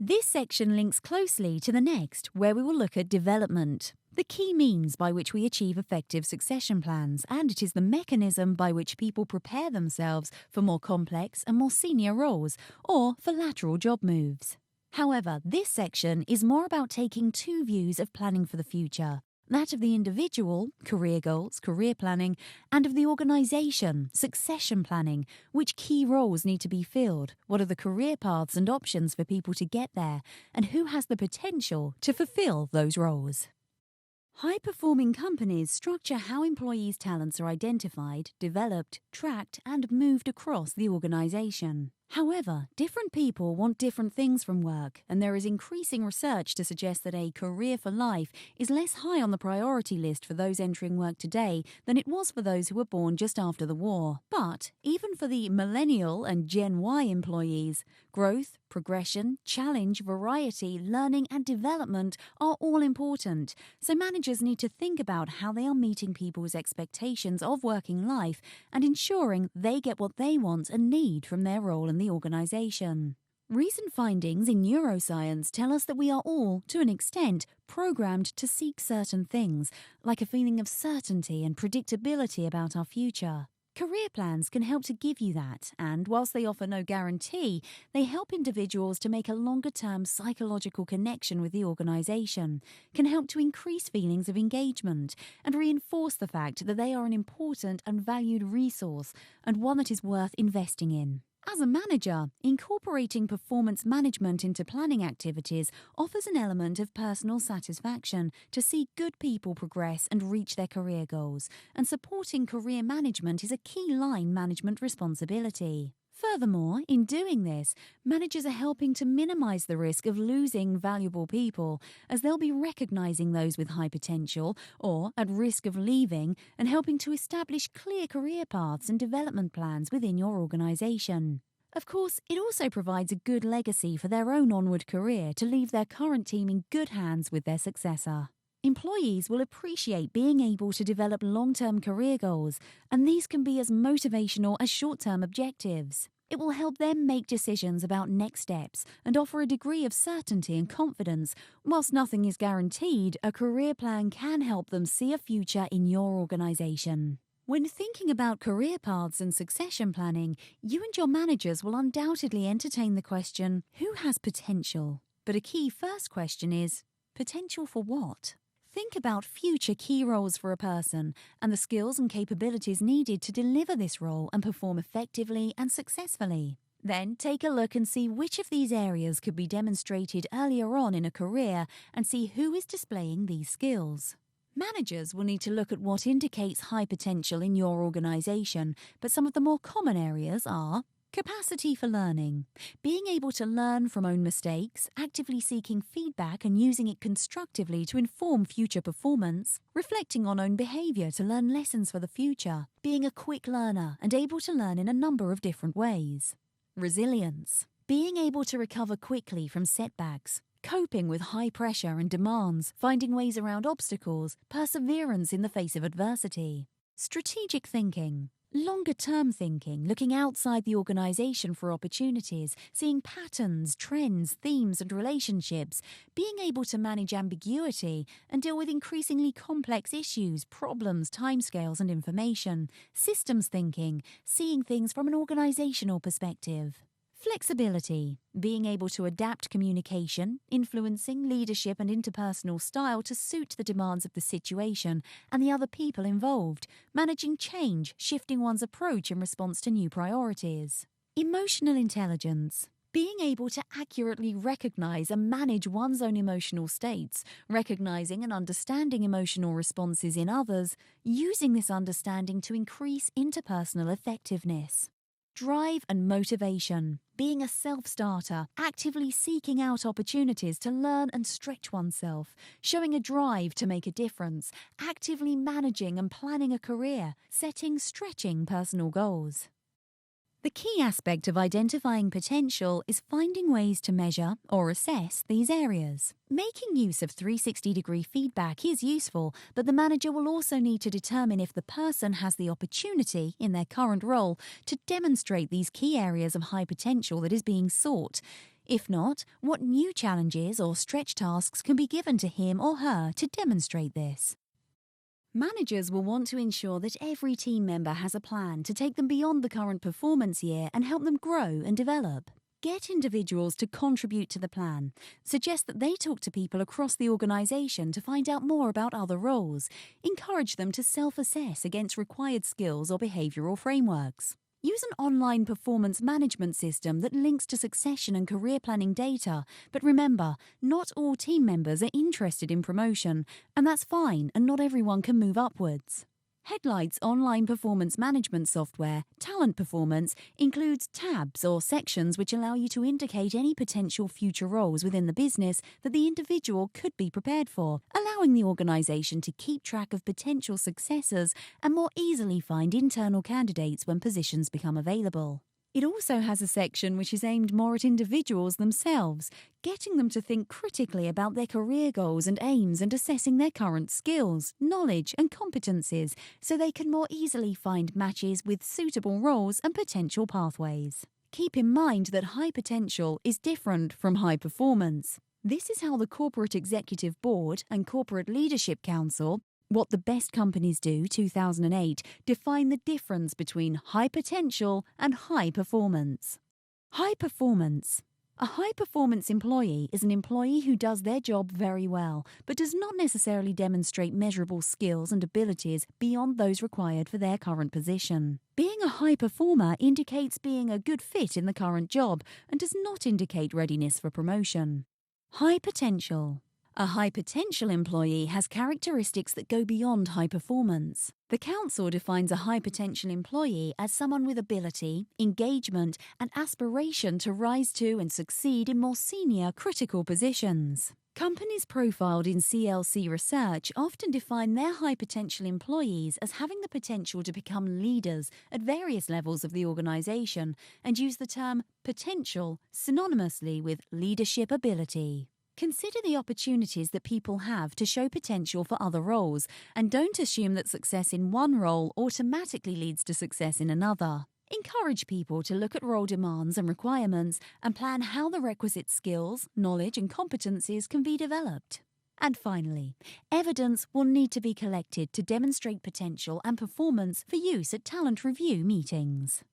This section links closely to the next, where we will look at development, the key means by which we achieve effective succession plans, and it is the mechanism by which people prepare themselves for more complex and more senior roles, or for lateral job moves. However, this section is more about taking two views of planning for the future. That of the individual, career goals, career planning, and of the organisation, succession planning, which key roles need to be filled, what are the career paths and options for people to get there, and who has the potential to fulfil those roles. High-performing companies structure how employees' talents are identified, developed, tracked, and moved across the organisation. However, different people want different things from work, and there is increasing research to suggest that a career for life is less high on the priority list for those entering work today than it was for those who were born just after the war. But, even for the millennial and Gen Y employees, growth, progression, challenge, variety, learning, and development are all important, so managers need to think about how they are meeting people's expectations of working life and ensuring they get what they want and need from their role in the organisation. Recent findings in neuroscience tell us that we are all, to an extent, programmed to seek certain things, like a feeling of certainty and predictability about our future. Career plans can help to give you that, and whilst they offer no guarantee, they help individuals to make a longer-term psychological connection with the organisation, can help to increase feelings of engagement, and reinforce the fact that they are an important and valued resource, and one that is worth investing in. As a manager, incorporating performance management into planning activities offers an element of personal satisfaction to see good people progress and reach their career goals, and supporting career management is a key line management responsibility. Furthermore, in doing this, managers are helping to minimize the risk of losing valuable people, as they'll be recognizing those with high potential or at risk of leaving and helping to establish clear career paths and development plans within your organization. Of course, it also provides a good legacy for their own onward career to leave their current team in good hands with their successor. Employees will appreciate being able to develop long-term career goals, and these can be as motivational as short-term objectives. It will help them make decisions about next steps and offer a degree of certainty and confidence. Whilst nothing is guaranteed, a career plan can help them see a future in your organisation. When thinking about career paths and succession planning, you and your managers will undoubtedly entertain the question, who has potential? But a key first question is, potential for what? Think about future key roles for a person and the skills and capabilities needed to deliver this role and perform effectively and successfully. Then take a look and see which of these areas could be demonstrated earlier on in a career and see who is displaying these skills. Managers will need to look at what indicates high potential in your organisation, but some of the more common areas are capacity for learning, being able to learn from own mistakes, actively seeking feedback and using it constructively to inform future performance, reflecting on own behaviour to learn lessons for the future, being a quick learner and able to learn in a number of different ways. Resilience, being able to recover quickly from setbacks, coping with high pressure and demands, finding ways around obstacles, perseverance in the face of adversity. Strategic thinking, longer-term thinking, looking outside the organisation for opportunities, seeing patterns, trends, themes and relationships, being able to manage ambiguity and deal with increasingly complex issues, problems, timescales and information. Systems thinking, seeing things from an organisational perspective. Flexibility, being able to adapt communication, influencing leadership and interpersonal style to suit the demands of the situation and the other people involved, managing change, shifting one's approach in response to new priorities. Emotional intelligence, being able to accurately recognize and manage one's own emotional states, recognizing and understanding emotional responses in others, using this understanding to increase interpersonal effectiveness. Drive and motivation, being a self-starter, actively seeking out opportunities to learn and stretch oneself, showing a drive to make a difference, actively managing and planning a career, setting, stretching personal goals. The key aspect of identifying potential is finding ways to measure or assess these areas. Making use of 360-degree feedback is useful, but the manager will also need to determine if the person has the opportunity in their current role to demonstrate these key areas of high potential that is being sought. If not, what new challenges or stretch tasks can be given to him or her to demonstrate this? Managers will want to ensure that every team member has a plan to take them beyond the current performance year and help them grow and develop. Get individuals to contribute to the plan. Suggest that they talk to people across the organisation to find out more about other roles. Encourage them to self-assess against required skills or behavioural frameworks. Use an online performance management system that links to succession and career planning data. But remember, not all team members are interested in promotion, and that's fine, and not everyone can move upwards. Headlight's online performance management software, Talent Performance, includes tabs or sections which allow you to indicate any potential future roles within the business that the individual could be prepared for, allowing the organisation to keep track of potential successors and more easily find internal candidates when positions become available. It also has a section which is aimed more at individuals themselves, getting them to think critically about their career goals and aims and assessing their current skills, knowledge and competencies so they can more easily find matches with suitable roles and potential pathways. Keep in mind that high potential is different from high performance. This is how the Corporate Executive Board and Corporate Leadership Council, What the Best Companies Do 2008, define the difference between high potential and high performance. High performance. A high-performance employee is an employee who does their job very well, but does not necessarily demonstrate measurable skills and abilities beyond those required for their current position. Being a high performer indicates being a good fit in the current job and does not indicate readiness for promotion. High potential. A high-potential employee has characteristics that go beyond high performance. The Council defines a high-potential employee as someone with ability, engagement, and aspiration to rise to and succeed in more senior, critical positions. Companies profiled in CLC research often define their high-potential employees as having the potential to become leaders at various levels of the organisation and use the term potential synonymously with leadership ability. Consider the opportunities that people have to show potential for other roles, and don't assume that success in one role automatically leads to success in another. Encourage people to look at role demands and requirements and plan how the requisite skills, knowledge, and competencies can be developed. And finally, evidence will need to be collected to demonstrate potential and performance for use at talent review meetings.